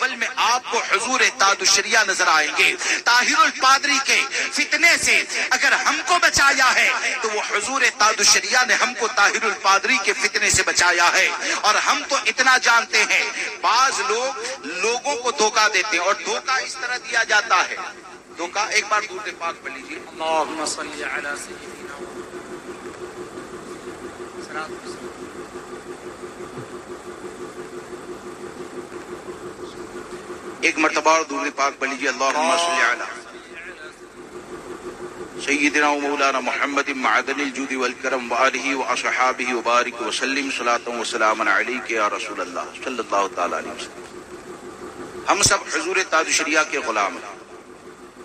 اول میں آپ کو حضور تاج الشریعہ نظر آئیں گے۔ طاہر الپادری کے فتنے سے اگر ہم کو بچایا ہے تو وہ حضور تاج الشریعہ نے ہم کو طاہر الپادری کے فتنے سے بچایا ہے۔ اور ہم تو اتنا جانتے ہیں، بعض لوگ لوگوں کو دھوکہ دیتے ہیں، اور دھوکہ اس طرح دیا جاتا ہے۔ دھوکہ ایک بار درود پاک پڑھ لیجیے۔ اللہم صلی علی سیدنا ایک مرتبہ اور درود پاک پڑھ لیجیے۔ اللہم صلی علی سیدنا و مولانا محمد معدن الجود والکرم وآلہ واصحابہ وبارک وسلم صلاۃ و سلام علیک یا رسول اللہ صلی اللہ تعالی علیہ وسلم۔ ہم سب حضور تاج الشریعہ کے غلام ہیں،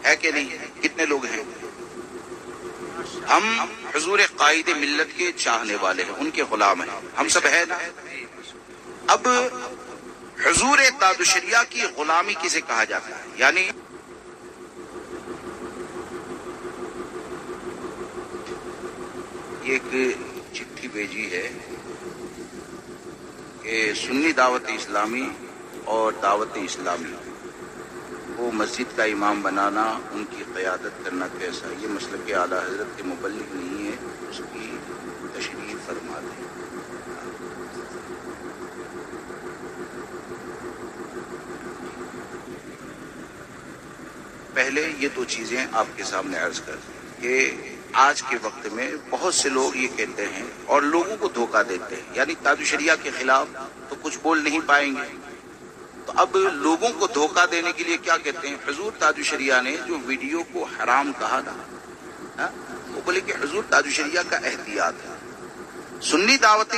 ہے کہ نہیں؟ کتنے لوگ ہیں؟ ہم حضور قائد ملت کے چاہنے والے ہیں، ان کے غلام ہیں، ہم سب ہیں نا۔ اب حضور تاج الشریعہ کی غلامی کسے کہا جاتا ہے؟ یعنی ایک چٹھی بھیجی ہے کہ سنی دعوت اسلامی اور دعوت اسلامی کو مسجد کا امام بنانا، ان کی قیادت کرنا کیسا؟ یہ مسلک اعلیٰ حضرت کے مبلغ نہیں ہے، اس کی تشریح فرما دیں۔ پہلے یہ دو چیزیں آپ کے سامنے عرض کر دیں کہ آج کے وقت میں بہت سے لوگ یہ کہتے ہیں اور لوگوں کو دھوکہ دیتے ہیں، یعنی تاج الشریعہ کے خلاف تو کچھ بول نہیں پائیں گے، تو اب لوگوں کو دھوکہ دینے کے لیے کیا کہتے ہیں؟ حضور تاج الشریعہ نے جو ویڈیو کو حرام کہا نا، وہ بولے کہ حضور تاج الشریعہ کا احتیاط ہے۔ سنی دعوت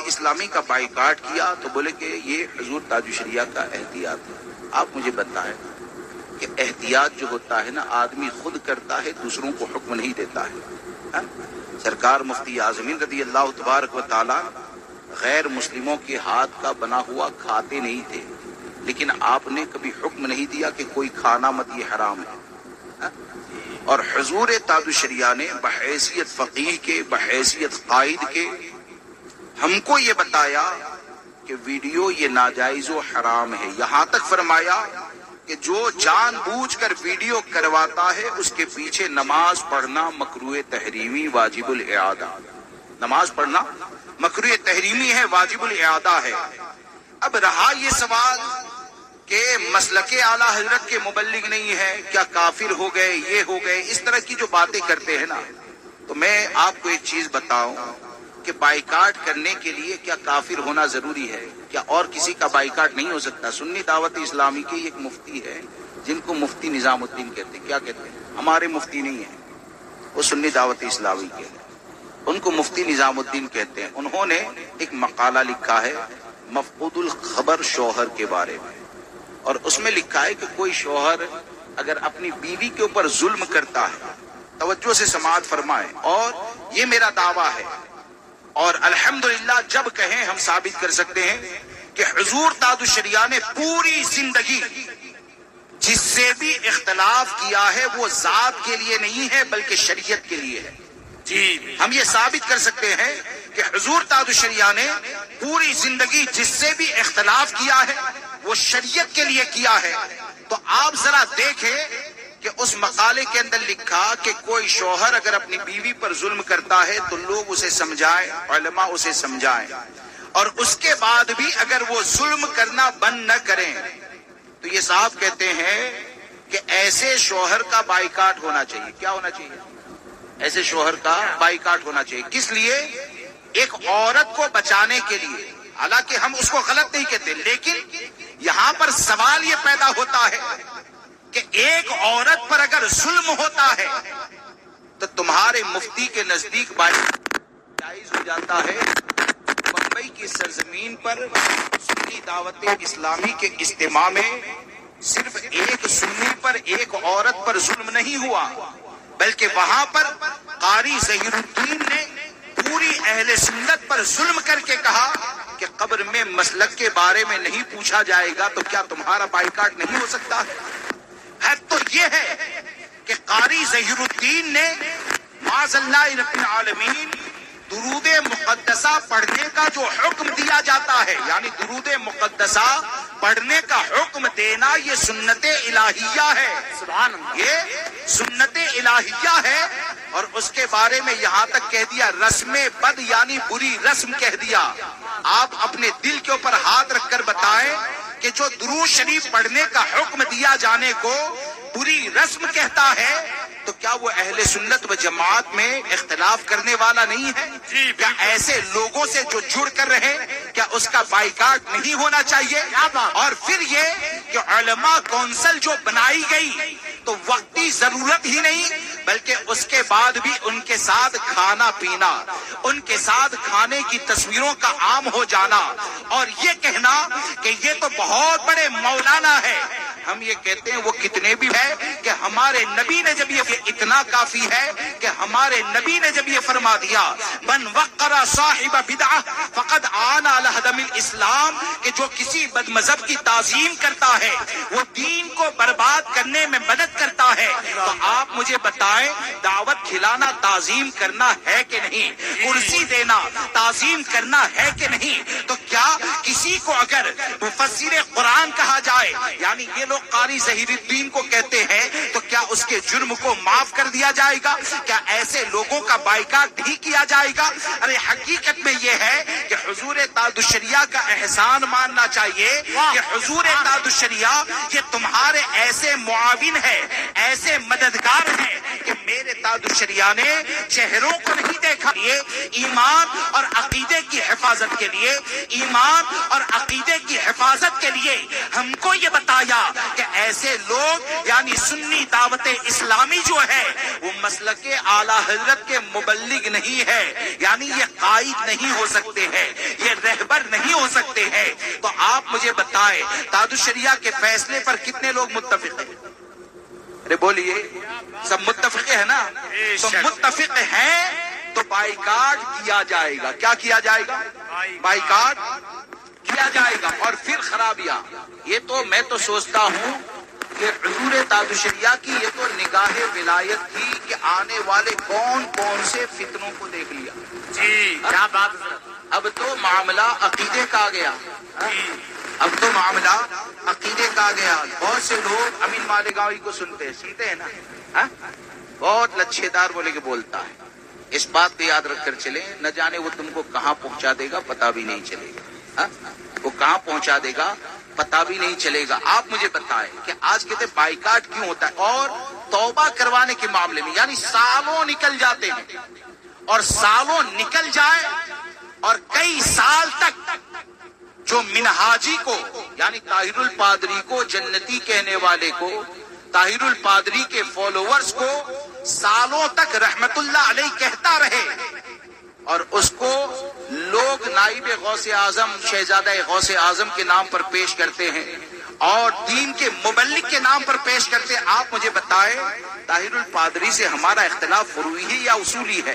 اسلامی کا بائیکاٹ کیا تو بولے کہ یہ حضور تاج الشریعہ کا احتیاط ہے۔ آپ مجھے بتائیں کہ احتیاط جو ہوتا ہے نا، آدمی خود کرتا ہے، دوسروں کو حکم نہیں دیتا ہے۔ سرکار مفتی اعظمین رضی اللہ تبارک و تعالی غیر مسلموں کے ہاتھ کا بنا ہوا کھاتے نہیں تھے، لیکن آپ نے کبھی حکم نہیں دیا کہ کوئی کھانا مت، یہ حرام ہے۔ اور حضور تاج الشریعہ نے بحیثیت فقیہ کے، بحیثیت قائد کے، ہم کو یہ بتایا کہ ویڈیو یہ ناجائز و حرام ہے۔ یہاں تک فرمایا کہ جو جان بوجھ کر ویڈیو کرواتا ہے اس کے پیچھے نماز پڑھنا مکروہ تحریمی واجب الاعادہ، نماز پڑھنا مکروہ تحریمی ہے، واجب الاعادہ ہے۔ اب رہا یہ سوال کہ مسلک اعلیٰ حضرت کے مبلغ نہیں ہے، کیا کافر ہو گئے، یہ ہو گئے، اس طرح کی جو باتیں کرتے ہیں نا، تو میں آپ کو ایک چیز بتاؤں کہ بائیکاٹ کرنے کے لیے کیا کافر ہونا ضروری ہے؟ کیا اور کسی کا بائیکاٹ نہیں ہو سکتا؟ سنی دعوت اسلامی کے ایک مفتی ہے جن کو مفتی نظام الدین کہتے ہیں، کیا کہتے ہیں؟ ہمارے مفتی نہیں ہیں، وہ سنی دعوت اسلامی کے ہیں، ان کو مفتی نظام الدین کہتے ہیں۔ انہوں نے ایک مقالہ لکھا ہے مفقود الخبر شوہر کے بارے میں، اور اس میں لکھا ہے کہ کوئی شوہر اگر اپنی بیوی کے اوپر ظلم کرتا ہے، توجہ سے سماعت فرمائے، اور یہ میرا دعویٰ ہے اور الحمدللہ جب کہیں ہم ثابت کر سکتے ہیں کہ حضور تاج الشریعہ نے پوری زندگی جس سے بھی اختلاف کیا ہے وہ ذات کے لیے نہیں ہے بلکہ شریعت کے لیے ہے۔ جی ہم یہ ثابت کر سکتے ہیں کہ حضور تاج الشریعہ نے پوری زندگی جس سے بھی اختلاف کیا ہے وہ شریعت کے لیے کیا ہے۔ تو آپ ذرا دیکھیں کہ اس مقالے کے اندر لکھا کہ کوئی شوہر اگر اپنی بیوی پر ظلم کرتا ہے تو لوگ اسے سمجھائیں، علماء اسے سمجھائیں، اور اس کے بعد بھی اگر وہ ظلم کرنا بند نہ کریں تو یہ صاحب کہتے ہیں کہ ایسے شوہر کا بائیکاٹ ہونا چاہیے۔ کیا ہونا چاہیے؟ ایسے شوہر کا بائیکاٹ ہونا چاہیے۔ کس لیے؟ ایک عورت کو بچانے کے لیے۔ حالانکہ ہم اس کو غلط نہیں کہتے، لیکن یہاں پر سوال یہ پیدا ہوتا ہے کہ ایک عورت پر اگر ظلم ہوتا ہے تو تمہارے مفتی کے نزدیک جائز ہو جاتا ہے بمبئی کی سرزمین پر سنی دعوت اسلامی کے اجتماع میں صرف ایک سنی پر، ایک عورت پر ظلم نہیں ہوا، بلکہ وہاں پر قاری ظہیر الدین نے پوری اہل سنت پر ظلم کر کے کہا کہ قبر میں مسلک کے بارے میں نہیں پوچھا جائے گا تو کیا تمہارا بائیکاٹ نہیں ہو سکتا؟ حد تو یہ ہے کہ قاری ظہیر الدین نے معاذ اللہ رب العالمین درود مقدسہ پڑھنے کا جو حکم دیا جاتا ہے، یعنی درود مقدسہ پڑھنے کا حکم دینا یہ سنت الہیہ ہے، سبحان اللہ، یہ سنت الہیہ ہے۔ اور اس کے بارے میں یہاں تک کہہ دیا رسم بد یعنی بری رسم کہہ دیا۔ آپ اپنے دل کے اوپر ہاتھ رکھ کر بتائیں کہ جو درود شریف پڑھنے کا حکم دیا جانے کو بری رسم کہتا ہے تو کیا وہ اہل سنت و جماعت میں اختلاف کرنے والا نہیں ہے؟ کیا ایسے لوگوں سے جو جڑ کر رہے کیا اس کا بائیکاٹ نہیں ہونا چاہیے؟ اور پھر یہ کہ علماء کونسل جو بنائی گئی تو وقتی ضرورت ہی نہیں بلکہ اس کے بعد بھی ان کے ساتھ کھانا پینا، ان کے ساتھ کھانے کی تصویروں کا عام ہو جانا اور یہ کہنا کہ یہ تو بہت بڑے مولانا ہے۔ ہم یہ کہتے ہیں وہ کتنے بھی ہے کہ ہمارے نبی نے جب یہ اتنا کافی ہے کہ ہمارے نبی نے جب یہ فرما دیا من وقر صاحب بدعہ فقد آن علی ہدم الاسلام، کہ جو کسی بد مذہب کی تعظیم کرتا ہے وہ دین کو برباد کرنے میں مدد کرتا ہے۔ تو آپ مجھے بتائیں دعوت کھلانا تعظیم کرنا ہے کہ نہیں؟ کرسی دینا تعظیم کرنا ہے کہ نہیں؟ تو کیا کسی کو اگر مفسر قرآن کہا جائے یعنی یہ لوگ قاری ظہیر الدین کو کہتے ہیں تو کیا اس کے جرم کو معاف کر دیا جائے گا؟ کیا ایسے لوگوں کا بائیکاٹ نہیں کیا جائے گا؟ ارے حقیقت میں یہ ہے کہ حضور تاج الشریعہ کا احسان ماننا چاہیے کہ حضور تاج الشریعہ یہ تمہارے ایسے معاون ہیں، ایسے مددگار ہیں کہ میرے تاج الشریعہ نے چہروں کو نہیں دیکھا، یہ ایمان اور عقیدے کی حفاظت کے لیے، ایمان اور عقیدے کی حفاظت کے لیے ہم کو یہ بتایا کہ ایسے لوگ یعنی سنی دعوت اسلامی جو ہے وہ مسلک اعلی حضرت کے مبلغ نہیں ہے، یعنی یہ قائد نہیں ہو سکتے ہیں، یہ رہبر نہیں ہو سکتے ہیں۔ تو آپ مجھے بتائیں تاج الشریعہ کے فیصلے پر کتنے لوگ متفق ہیں؟ ارے بولیے، سب متفق ہے نا؟ تو متفق ہیں تو بائیکاٹ کیا جائے گا۔ کیا کیا جائے گا؟ بائیکاٹ کیا جائے گا۔ اور پھر خرابیاں، یہ تو میں تو سوچتا ہوں کہ حضور تاج الشریعہ کی یہ تو نگاہ ولایت تھی کہ آنے والے کون کون سے فتنوں کو دیکھ لیا۔ جی کیا بات ہے۔ اب تو معاملہ عقیدے کا آ گیا، اب تو معاملہ عقیدے کا آ گیا۔ بہت سے لوگ امین مالیگاوی کو سنتے ہیں نا، بہت لچھے دار بولے کہ بولتا ہے۔ اس بات کو یاد رکھ کر چلیں، نہ جانے وہ تم کو کہاں پہنچا دے گا پتہ بھی نہیں چلے گا، وہ کہاں پہنچا دے گا پتہ بھی نہیں چلے گا۔ آپ مجھے بتائیں کہ آج کہتے بائیکاٹ کیوں ہوتا ہے؟ اور توبہ کروانے کے معاملے میں یعنی سالوں نکل جاتے ہیں، اور سالوں نکل جائے اور کئی سال تک جو منہاجی کو یعنی طاہر الپادری کو جنتی کہنے والے کو، طاہر الپادری کے فالوورز کو سالوں تک رحمت اللہ علیہ کہتا رہے اور اس کو لوگ نائب غوث اعظم، شہزادہ غوث اعظم کے نام پر پیش کرتے ہیں اور دین کے مبلغ کے نام پر پیش کرتے ہیں۔ آپ مجھے بتائیں طاہر الپادری سے ہمارا اختلاف فروعی ہے یا اصولی ہے؟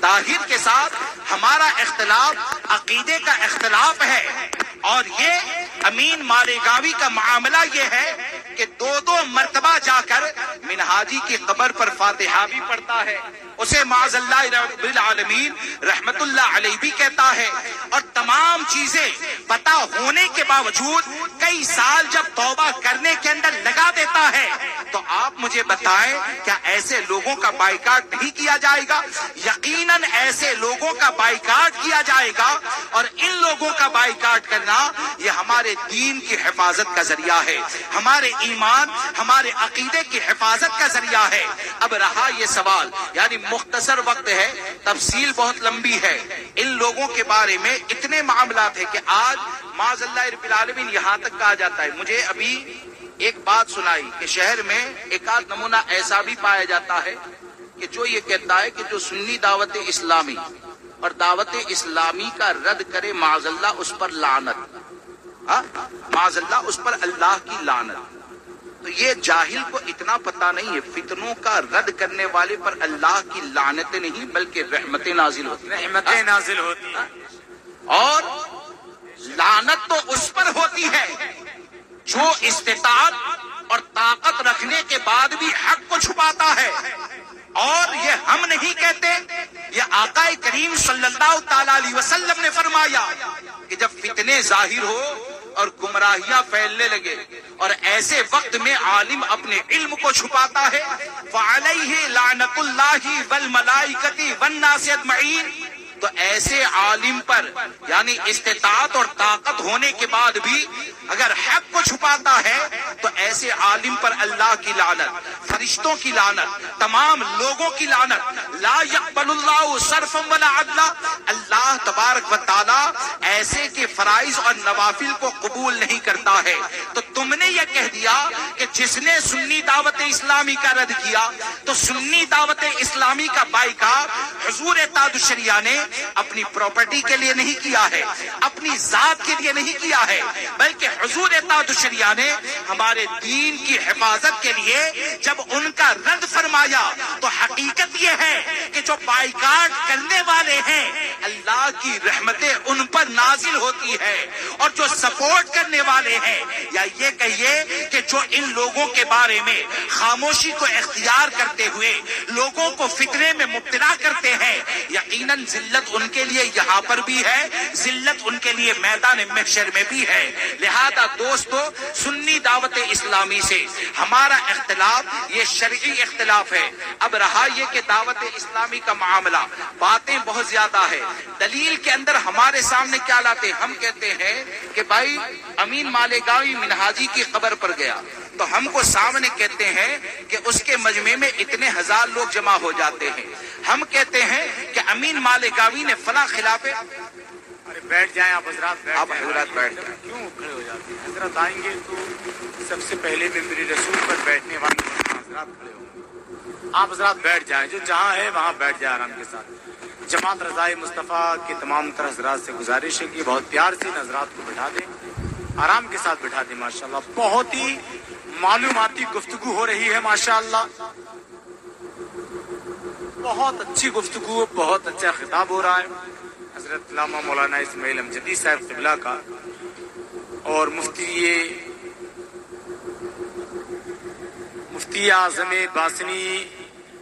طاہر کے ساتھ ہمارا اختلاف عقیدے کا اختلاف ہے، اور یہ امین مالیگاوی کا معاملہ یہ ہے کہ دو مرتبہ جا کر منہاجی کی قبر پر فاتحہ بھی پڑھتا ہے، اسے معاذ اللہ رب العالمین رحمت اللہ علیہ بھی کہتا ہے، اور تمام چیزیں پتہ ہونے کے باوجود کئی سال جب توبہ کرنے کے اندر لگا دیتا ہے تو آپ مجھے بتائیں کیا ایسے لوگوں کا بائیکاٹ نہیں کیا جائے گا؟ یقیناً ایسے لوگوں کا بائیکاٹ کیا جائے گا، اور ان لوگوں کا بائیکاٹ کرنا یہ ہمارے دین کی حفاظت کا ذریعہ ہے، ہمارے ایمان ہمارے عقیدے کی حفاظت کا ذریعہ ہے۔ اب رہا یہ سوال، یعنی مختصر وقت ہے، تفصیل بہت لمبی ہے، ان لوگوں کے بارے میں اتنے معاملات ہیں کہ آج معاذ اللہ رب العالمین یہاں تک کہا جاتا ہے۔ مجھے ابھی ایک بات سنائی کہ شہر میں ایک آدھ نمونہ ایسا بھی پایا جاتا ہے کہ جو یہ کہتا ہے کہ جو سنی دعوت اسلامی اور دعوت اسلامی کا رد کرے معاذ اللہ اس پر لعنت، معاذ اللہ اس پر اللہ کی لعنت۔ تو یہ جاہل کو اتنا پتہ نہیں ہے فتنوں کا رد کرنے والے پر اللہ کی لعنتیں نہیں بلکہ رحمتیں نازل ہوتی ہیں، رحمتیں نازل ہوتی ہیں، اور لعنت تو اس پر ہوتی ہے جو استطاعت اور طاقت رکھنے کے بعد بھی حق کو چھپاتا ہے۔ اور یہ ہم نہیں کہتے، یہ آقا کریم صلی اللہ تعالی علیہ وسلم نے فرمایا کہ جب فتنے ظاہر ہو اور گمراہیاں پھیلنے لگے، اور ایسے وقت میں عالم اپنے علم کو چھپاتا ہے، فعلیہ لعنت اللہ والملائکۃ والناس اجمعین، تو ایسے عالم پر یعنی استطاعت اور طاقت ہونے کے بعد بھی اگر حق کو چھپاتا ہے تو ایسے عالم پر اللہ کی لعنت، فرشتوں کی لعنت، تمام لوگوں کی لعنت۔ لا یقبل اللہ صرفا ولا عدلا، اللہ تبارک و تعالی ایسے کے فرائض اور نوافل کو قبول نہیں کرتا ہے۔ تو تم نے یہ کہہ دیا کہ جس نے سنی دعوت اسلامی کا رد کیا تو سنی دعوت اسلامی کا بائیکاٹ حضور تاج الشریعہ نے اپنی پراپرٹی کے لیے نہیں کیا ہے، اپنی ذات کے لیے نہیں کیا ہے، بلکہ حضور تاج الشریعہ نے ہمارے دین کی حفاظت کے لیے جب ان کا رد فرمایا تو حقیقت یہ ہے کہ جو بائیکاٹ کرنے والے ہیں اللہ کی رحمتیں ان پر نازل ہوتی ہے، اور جو سپورٹ کرنے والے ہیں یا یہ کہیے کہ جو ان لوگوں کے بارے میں خاموشی کو اختیار کرتے ہوئے لوگوں کو فتنے میں مبتلا کرتے ہیں، یقیناً ذلت ان کے لیے یہاں پر بھی ہے، ذلت ان کے لیے میدان محشر میں بھی ہے۔ لہذا دوستو، سنی دعوت اسلامی سے ہمارا اختلاف یہ شرعی اختلاف ہے۔ اب رہا یہ کہ دعوت اسلامی کا معاملہ، باتیں بہت زیادہ ہے، دلیل کے اندر ہمارے سامنے کیا لاتے؟ ہم کہتے ہیں کہ بھائی امین مالیگاوی منہاجی کی قبر پر گیا تو ہم کو سامنے کہتے ہیں کہ اس کے مجمع میں اتنے ہزار لوگ جمع ہو جاتے ہیں۔ ہم کہتے ہیں کہ امین مالیگاوی نے فلاں خلافے، ارے بیٹھ جائیں آپ حضرات، آپ حضرات بیٹھ جائیں۔ کیوں کھڑے ہو جاتے ہیں؟ حضرت آئیں گے تو سب سے پہلے ممبر رسول پر بیٹھنے والے حضرات کھڑے ہوں گے، آپ حضرات بیٹھ جائیں، جو جہاں ہے وہاں بیٹھ جائیں آرام کے ساتھ۔ جماعت رضائے مصطفیٰ کے تمام تر حضرات سے گزارش ہے کہ بہت پیار سے ان حضرات کو بٹھا دیں، آرام کے ساتھ بٹھا دیں۔ ماشاءاللہ بہت ہی معلوماتی گفتگو ہو رہی ہے، ماشاءاللہ بہت اچھی گفتگو، بہت اچھا خطاب ہو رہا ہے حضرت علامہ مولانا اسماعیل امجدی صاحب قبلہ کا، اور مفتی اعظم باسنی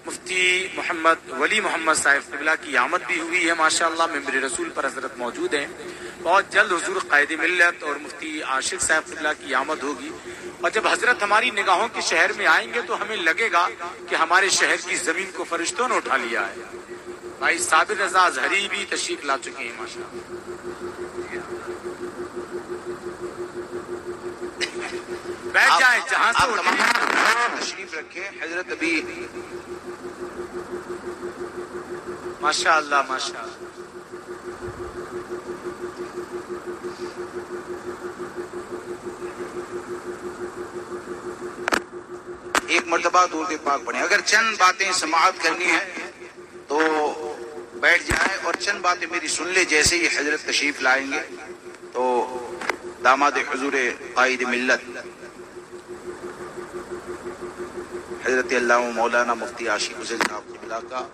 مفتی محمد ولی محمد صاحب قبلہ کی آمد بھی ہوئی ہے ماشاءاللہ، ممبر رسول پر حضرت موجود ہیں۔ بہت جلد حضور قائد ملت اور مفتی عاشق صاحب قبلہ کی آمد ہوگی، اور جب حضرت ہماری نگاہوں کے شہر میں آئیں گے تو ہمیں لگے گا کہ ہمارے شہر کی زمین کو فرشتوں نے اٹھا لیا ہے۔ بھائی صابر رضا اظہری بھی تشریف لا چکے ہیں ماشاءاللہ۔ بیٹھ جائیں جہاں سے تشریف رکھیں حضرت ابھی ماشاءاللہ ماشاءاللہ۔ ایک مرتبہ درود پاک پڑھیں، اگر چند باتیں سماعت کرنی ہے تو بیٹھ جائیں، اور چند باتیں میری سن لے۔ جیسے ہی حضرت تشریف لائیں گے تو داماد حضور قائد ملت حضرت علامہ مولانا مفتی عاشق حسین صاحب قبلہ کا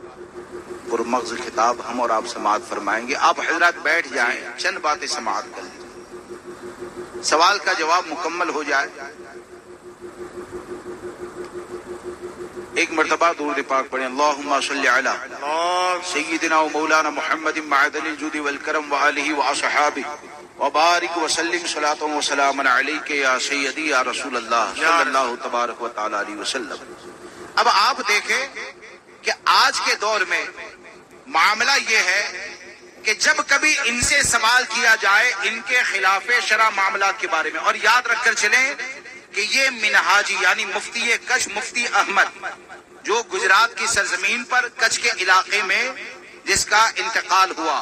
پرمغز خطاب ہم اور آپ سماعت فرمائیں گے۔ آپ حضرات بیٹھ جائیں، چند باتیں سماعت کر لیں، سوال کا جواب مکمل ہو جائے۔ ایک مرتبہ درود پاک پڑھیں، اللہم صلی علی سیدنا و مولانا محمد معدن الجود والکرم وآلہ واصحابہ وبارک وسلم صلاۃ و سلام علیک یا سیدی یا رسول اللہ صلی اللہ تبارک و تعالی علیہ وسلم۔ اب آپ دیکھیں کہ آج کے دور میں معاملہ یہ ہے کہ جب کبھی ان سے سوال کیا جائے ان کے خلاف شرع معاملات کے بارے میں، اور یاد رکھ کر چلیں کہ یہ منہاجی یعنی مفتی کچھ مفتی احمد جو گجرات کی سرزمین پر کچھ کے علاقے میں جس کا انتقال ہوا،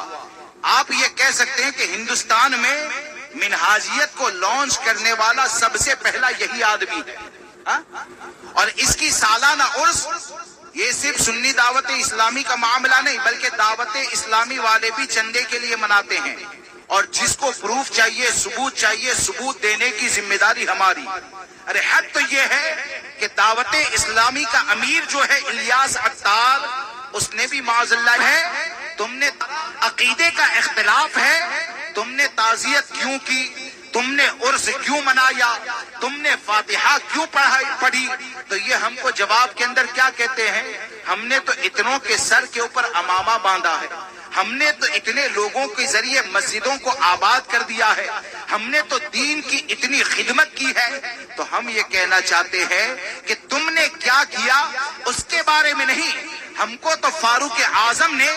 آپ یہ کہہ سکتے ہیں کہ ہندوستان میں منہاجیت کو لانچ کرنے والا سب سے پہلا یہی آدمی ہے، اور اس کی سالانہ عرس یہ صرف سنی دعوت اسلامی کا معاملہ نہیں بلکہ دعوت اسلامی والے بھی چندے کے لیے مناتے ہیں، اور جس کو پروف چاہیے، ثبوت دینے کی ذمہ داری ہماری۔ ارے حد تو یہ ہے کہ دعوت اسلامی کا امیر جو ہے الیاس عطار، اس نے بھی معاذ اللہ ہے، تم نے عقیدے کا اختلاف ہے، تم نے تعزیت کیوں کی، تم نے عرس کیوں منایا، تم نے فاتحہ کیوں پڑھی، تو یہ ہم کو جواب کے اندر کیا کہتے ہیں؟ ہم نے تو اتنوں کے سر کے اوپر امامہ باندھا ہے، ہم نے تو اتنے لوگوں کے ذریعے مسجدوں کو آباد کر دیا ہے، ہم نے تو دین کی اتنی خدمت کی ہے، تو ہم یہ کہنا چاہتے ہیں کہ تم نے کیا کیا اس کے بارے میں نہیں، ہم کو تو فاروق اعظم نے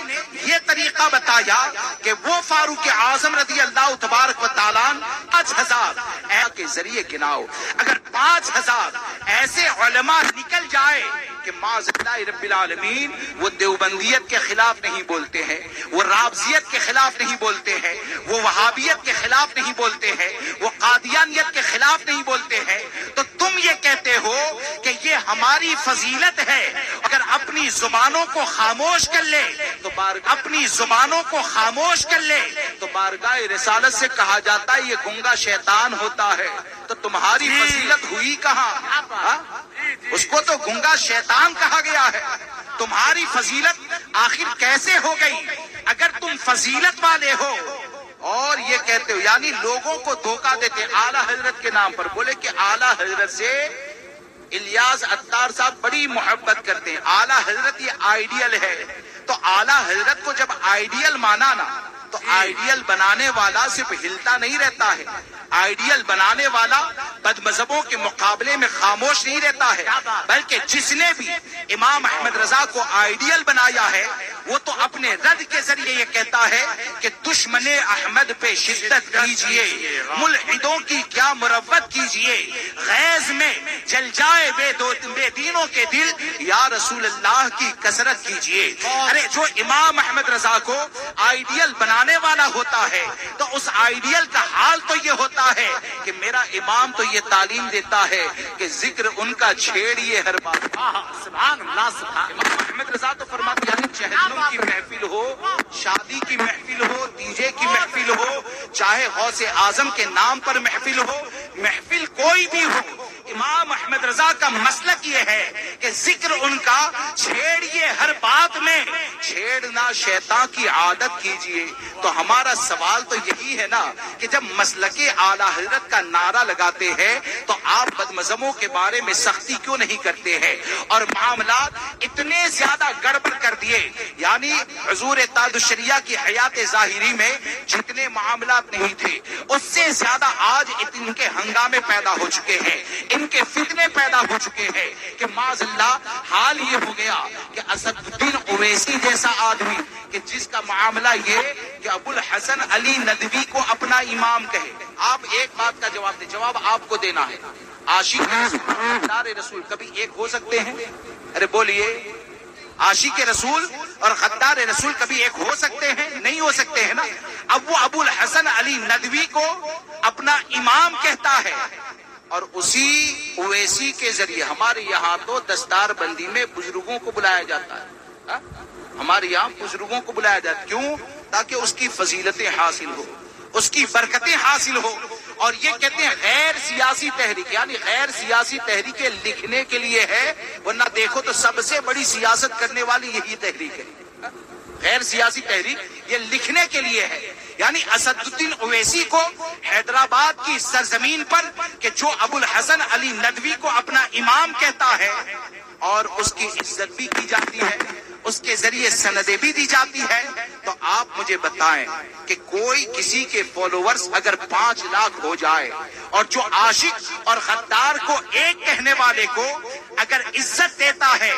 یہ طریقہ بتایا کہ وہ فاروق اعظم رضی اللہ تبارک و تعالیٰ 5000 کے ذریعے گناؤ، اگر 5000 ایسے علماء نکل جائے کہ معاذ اللہ رب العالمین وہ دیوبندیت کے خلاف نہیں بولتے ہیں، وہ رافضیت کے خلاف نہیں بولتے ہیں، وہ وہابیت کے خلاف نہیں بولتے ہیں، وہ قادیانیت کے خلاف نہیں بولتے ہیں، تو تم یہ کہتے ہو کہ یہ ہماری فضیلت ہے۔ اگر اپنی زبانوں کو خاموش کر لے تو اپنی زبانوں کو خاموش کر لے تو بارگاہ رسالت سے کہا جاتا ہے یہ گنگا شیطان ہوتا ہے، تو تمہاری فضیلت ہوئی کہاں؟ اس کو تو گنگا شیطان کہا گیا ہے، تمہاری فضیلت آخر کیسے ہو گئی؟ اگر تم فضیلت والے ہو اور یہ کہتے ہو، یعنی لوگوں کو دھوکہ دیتے، اعلیٰ حضرت کے نام پر بولے کہ اعلیٰ حضرت سے الیاس عطار صاحب بڑی محبت کرتے ہیں، اعلیٰ حضرت یہ آئیڈیل ہے، تو اعلیٰ حضرت کو جب آئیڈیل مانا نا تو آئیڈیل بنانے والا صرف ہلتا نہیں رہتا ہے، آئیڈیل بنانے والا بد مذہبوں کے مقابلے میں خاموش نہیں رہتا ہے، بلکہ جس نے بھی امام احمد رضا کو آئیڈیل بنایا ہے وہ تو اپنے رد کے ذریعے یہ کہتا ہے کہ دشمن احمد پہ شدت کیجئے، ملحدوں کی کیا مروت کیجئے، غیظ میں جل جائے بے دینوں کے دل، یا رسول اللہ کی کثرت کیجئے۔ ارے جو امام احمد رضا کو آئیڈیل بنانے والا ہوتا ہے تو اس آئیڈیل کا حال تو یہ ہوتا ہے کہ میرا امام تو یہ تعلیم دیتا ہے کہ ذکر ان کا چھیڑیے ہر بات۔ سبحان اللہ، سبحان امام احمد رضا تو فرماتے ہیں چہلم کی محفل ہو، شادی کی محفل ہو، دیجے کی محفل ہو، چاہے غوث اعظم کے نام پر محفل ہو، محفل کوئی بھی ہو، امام احمد رضا کا مسلک یہ ہے کہ ذکر ان کا چھیڑیے ہر بات میں، چھیڑنا شیطان کی عادت کیجئے۔ تو ہمارا سوال تو یہی ہے نا کہ جب مسلک اعلیٰ حضرت کا نعرہ لگاتے ہیں تو آپ بد مذہبوں کے بارے میں سختی کیوں نہیں کرتے ہیں؟ اور معاملات اتنے زیادہ گڑبڑ کر دیے، یعنی حضور تاج الشریعہ کی حیات ظاہری میں جتنے معاملات نہیں تھے اس سے زیادہ آج ان کے ہنگامے پیدا ہو چکے ہیں، ان کے فتنے پیدا ہو چکے ہیں کہ معاذ اللہ حال یہ ہو گیا کہ اسد الدین اویسی جیسا آدمی کہ جس کا معاملہ یہ کہ ابو الحسن علی ندوی کو اپنا امام کہے۔ آپ ایک بات کا جواب دیں، جواب آپ کو دینا ہے، عاشق غدار رسول کبھی ایک ہو سکتے ہیں؟ ارے بولیے، عاشق رسول اور غدار رسول کبھی ایک ہو سکتے ہیں؟ نہیں ہو سکتے ہیں نا۔ اب وہ ابو الحسن علی ندوی کو اپنا امام کہتا ہے اور اسی اویسی کے ذریعے ہمارے یہاں تو دستار بندی میں بزرگوں کو بلایا جاتا ہے، ہمارے یہاں بزرگوں کو بلایا جاتا ہے، کیوں؟ تاکہ اس کی فضیلتیں حاصل ہو، اس کی برکتیں حاصل ہو۔ اور یہ کہتے ہیں غیر سیاسی تحریک، یعنی غیر سیاسی تحریکیں لکھنے کے لیے ہے، ورنہ دیکھو تو سب سے بڑی سیاست کرنے والی یہی تحریک ہے۔ غیر سیاسی تحریک یہ لکھنے کے لیے ہے، یعنی اسد الدین اویسی کو حیدرآباد کی سرزمین پر کہ جو ابو الحسن علی ندوی کو اپنا امام کہتا ہے اور اس کی عزت بھی کی جاتی ہے، اس کے ذریعے سندیں بھی دی جاتی ہے، تو آپ مجھے بتائیں کہ کوئی کسی کے فالوورز اگر 5 لاکھ ہو جائے اور جو عاشق اور غدار کو ایک کہنے والے کو اگر عزت دیتا ہے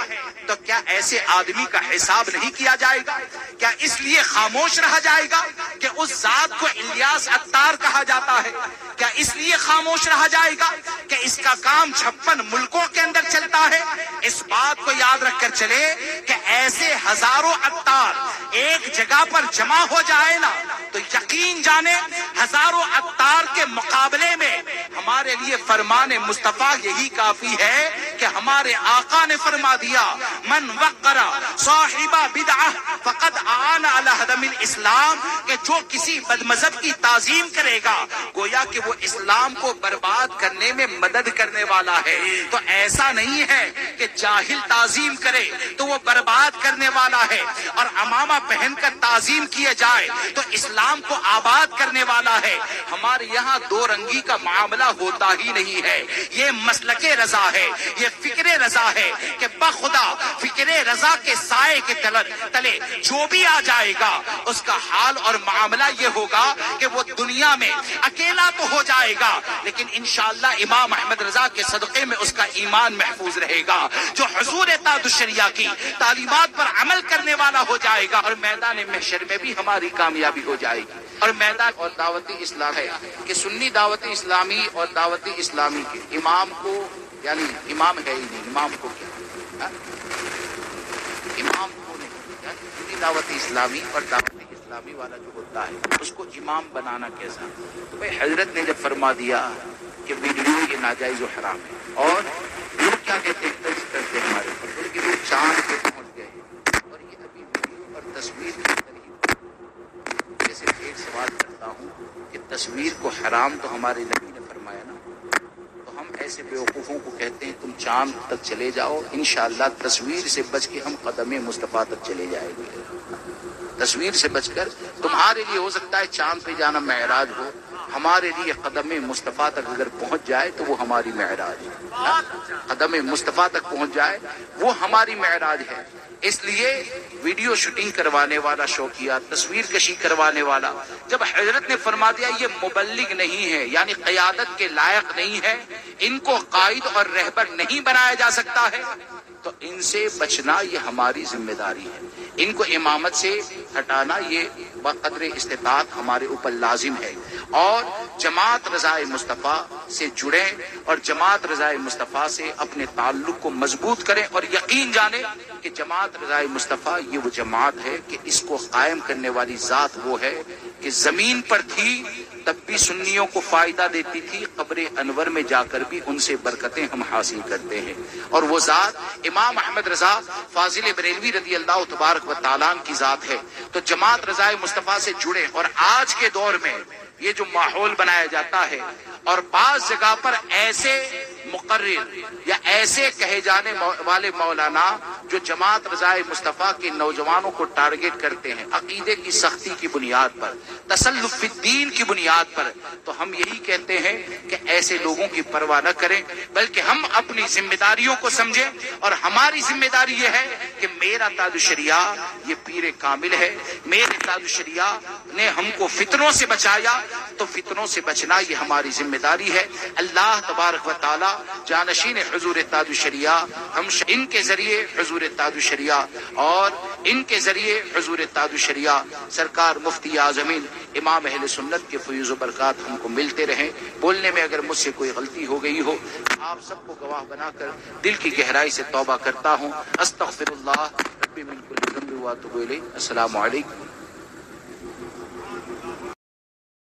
تو کیا ایسے آدمی کا حساب نہیں کیا جائے گا؟ کیا اس لیے خاموش رہا جائے گا کہ اس ذات کو الیاس عطار کہا جاتا ہے؟ کیا اس لیے خاموش رہا جائے گا کہ اس کا کام 56 ملکوں کے اندر چلتا ہے؟ اس بات کو یاد رکھ کر چلے کہ ایسے ہزاروں عطار ایک جگہ پر جمع ہو جائے نا تو یقین جانے ہزاروں عطار کے مقابلے میں ہمارے لیے فرمان مصطفیٰ یہی کافی ہے کہ ہمارے آقا نے فرما دیا من وقر صاحب بدعہ فقد اعان علی ہدم الاسلام، کہ جو کسی بد مذہب کی تعظیم کرے گا گویا کہ وہ اسلام کو برباد کرنے میں مدد کرنے والا ہے۔ تو ایسا نہیں ہے کہ جاہل تعظیم کرے تو وہ برباد کرنے والا ہے اور امامہ پہن کر تعظیم کیے جائے تو اسلام کو آباد کرنے والا ہے۔ ہمارے یہاں دو رنگی کا معاملہ ہوتا ہی نہیں ہے، یہ مسلک رضا ہے، یہ فکر رضا ہے کہ بخدا فکر رضا کے سائے کے تلے جو بھی آ جائے گا اس کا حال اور معاملہ یہ ہوگا کہ وہ دنیا میں اکیلا تو ہو جائے گا لیکن انشاءاللہ امام احمد رضا کے صدقے میں اس کا ایمان محفوظ رہے گا، جو حضور تاج الشریعہ کی تعلیمات پر عمل کرنے والا ہو جائے گا، اور میدان محشر میں بھی ہماری کامیابی ہو جائے گی۔ اور میدان اور دعوت اسلام ہے کہ سنی دعوت اسلامی اور دعوت اسلامی کے امام کو، یعنی امام ہے ہی نہیں، امام کو کیا امام کو نہیں، سنی دعوت اسلامی اور دعوت اسلامی والا جو ہوتا ہے اس کو امام بنانا کیسا؟ تو بھائی حضرت نے جب فرما دیا کہ ویڈیو یہ ناجائز و حرام ہے، اور لوگ کیا کہتے ہیں ٹچ کرتے ہیں ہمارے اوپر کہ وہ چاند پہ پہنچ گئے ہیں، اور یہ ابھی ویڈیو اور تصویر کے اندر ہی جیسے ایک سوال کرتا ہوں کہ تصویر کو حرام تو ہمارے نبی نے فرمایا نا، تو ہم ایسے بیوقوفوں کو کہتے ہیں تم چاند تک چلے جاؤ، انشاءاللہ تصویر سے بچ کے ہم قدم مصطفیٰ تک چلے جائیں گے۔ تصویر سے بچ کر تمہارے لیے ہو سکتا ہے چاند پہ جانا معراج ہو، ہمارے لیے قدم مصطفیٰ تک اگر پہنچ جائے تو وہ ہماری معراج ہے، قدم مصطفیٰ تک پہنچ جائے وہ ہماری معراج ہے۔ اس لیے ویڈیو شوٹنگ کروانے والا شوقیہ، تصویر کشی کروانے والا، جب حضرت نے فرما دیا یہ مبلغ نہیں ہے، یعنی قیادت کے لائق نہیں ہے، ان کو قائد اور رہبر نہیں بنایا جا سکتا ہے، تو ان سے بچنا یہ ہماری ذمہ داری ہے، ان کو امامت سے ہٹانا یہ بقدر استطاعت ہمارے اوپر لازم ہے، اور جماعت رضائے مصطفیٰ سے جڑیں اور جماعت رضائے مصطفیٰ سے اپنے تعلق کو مضبوط کریں، اور یقین جانیں کہ جماعت رضائے مصطفیٰ یہ وہ جماعت ہے کہ اس کو قائم کرنے والی ذات وہ ہے کہ زمین پر تھی تب بھی سنیوں کو فائدہ دیتی تھی، قبر انور میں جا کر بھی ان سے برکتیں ہم حاصل کرتے ہیں، اور وہ ذات امام احمد رضا فاضل بریلوی رضی اللہ تبارک و تعالیٰ کی ذات ہے۔ تو جماعت رضائے مصطفیٰ سے جڑے، اور آج کے دور میں یہ جو ماحول بنایا جاتا ہے اور بعض جگہ پر ایسے مقرر یا ایسے کہے جانے والے مولانا جو جماعت رضائے مصطفیٰ کے نوجوانوں کو ٹارگٹ کرتے ہیں عقیدے کی سختی کی بنیاد پر، تسلف فی الدین کی بنیاد پر، تو ہم یہی کہتے ہیں کہ ایسے لوگوں کی پرواہ نہ کریں، بلکہ ہم اپنی ذمہ داریوں کو سمجھیں، اور ہماری ذمہ داری یہ ہے کہ میرا تاج الشریعہ یہ پیر کامل ہے، میرے تاج الشریعہ نے ہم کو فتنوں سے بچایا، تو فتنوں سے بچنا یہ ہماری ذمہ داری ہے۔ اللہ تبارک و تعالی جانشین حضور تاج الشریعہ ہم ان کے ذریعے حضور تاج الشریعہ اور ان کے ذریعے حضور تاج الشریعہ سرکار مفتی اعظمین امام اہل سنت کے فیض و برکات ہم کو ملتے رہیں۔ بولنے میں اگر مجھ سے کوئی غلطی ہو گئی ہو آپ سب کو گواہ بنا کر دل کی گہرائی سے توبہ کرتا ہوں۔ استغفر اللہ ربی من کل ذنب واتوب الیہ۔ السلام علیکم۔